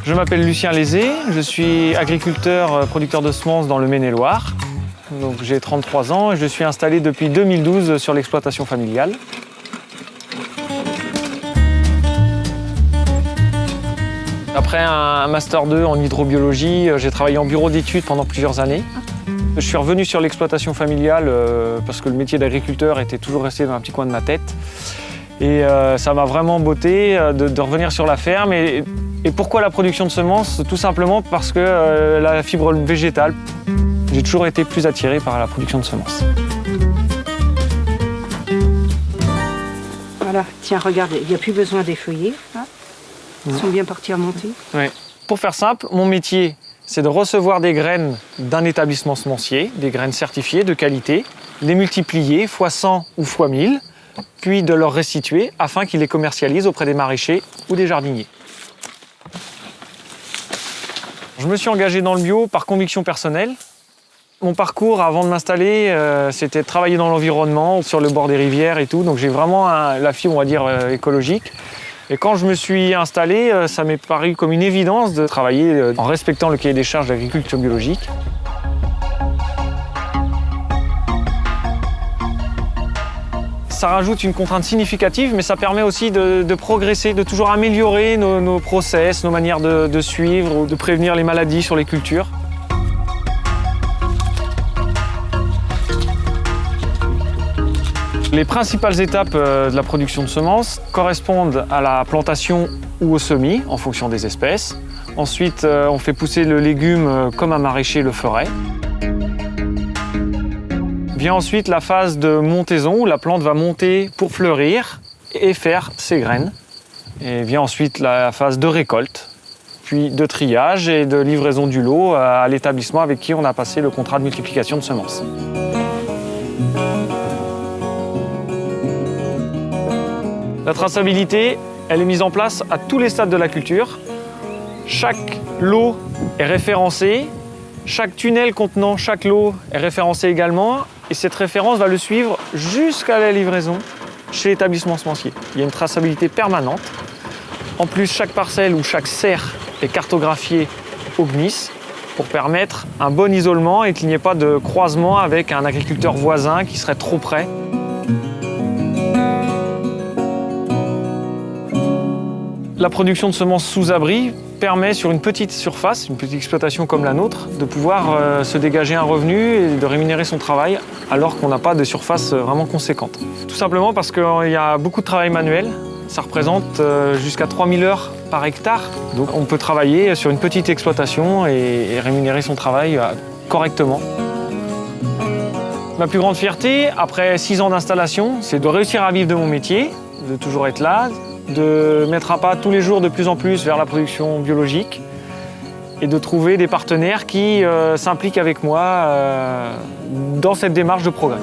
Je m'appelle Lucien Lézé, je suis agriculteur producteur de semences dans le Maine-et-Loire. Donc j'ai 33 ans et je suis installé depuis 2012 sur l'exploitation familiale. Après un Master 2 en hydrobiologie, j'ai travaillé en bureau d'études pendant plusieurs années. Je suis revenu sur l'exploitation familiale parce que le métier d'agriculteur était toujours resté dans un petit coin de ma tête. Et ça m'a vraiment botté de revenir sur la ferme. Et pourquoi la production de semences? Tout simplement parce que la fibre végétale, j'ai toujours été plus attiré par la production de semences. Voilà, tiens, regarde, il n'y a plus besoin d'effeuiller. Hein. Ils sont bien partis à monter. Oui. Pour faire simple, mon métier, c'est de recevoir des graines d'un établissement semencier, des graines certifiées de qualité, les multiplier fois 100 ou fois 1000, puis de leur restituer afin qu'ils les commercialisent auprès des maraîchers ou des jardiniers. Je me suis engagé dans le bio par conviction personnelle. Mon parcours avant de m'installer, c'était de travailler dans l'environnement, sur le bord des rivières et tout, donc j'ai vraiment la fibre, on va dire, écologique. Et quand je me suis installé, ça m'est paru comme une évidence de travailler en respectant le cahier des charges d'agriculture biologique. Ça rajoute une contrainte significative, mais ça permet aussi de progresser, de toujours améliorer nos process, nos manières de suivre, de prévenir les maladies sur les cultures. Les principales étapes de la production de semences correspondent à la plantation ou au semis, en fonction des espèces. Ensuite, on fait pousser le légume comme un maraîcher le ferait. Vient ensuite la phase de montaison, où la plante va monter pour fleurir et faire ses graines. Et vient ensuite la phase de récolte, puis de triage et de livraison du lot à l'établissement avec qui on a passé le contrat de multiplication de semences. La traçabilité, elle est mise en place à tous les stades de la culture. Chaque lot est référencé, chaque tunnel contenant chaque lot est référencé également, et cette référence va le suivre jusqu'à la livraison chez l'établissement semencier. Il y a une traçabilité permanente. En plus, chaque parcelle ou chaque serre est cartographiée au CNIS pour permettre un bon isolement et qu'il n'y ait pas de croisement avec un agriculteur voisin qui serait trop près. La production de semences sous abri permet sur une petite surface, une petite exploitation comme la nôtre, de pouvoir se dégager un revenu et de rémunérer son travail alors qu'on n'a pas de surface vraiment conséquente. Tout simplement parce qu'il y a beaucoup de travail manuel, ça représente jusqu'à 3000 heures par hectare. Donc on peut travailler sur une petite exploitation et rémunérer son travail correctement. Ma plus grande fierté, après 6 ans d'installation, c'est de réussir à vivre de mon métier, de toujours être là, de mettre un pas tous les jours de plus en plus vers la production biologique et de trouver des partenaires qui s'impliquent avec moi dans cette démarche de progrès.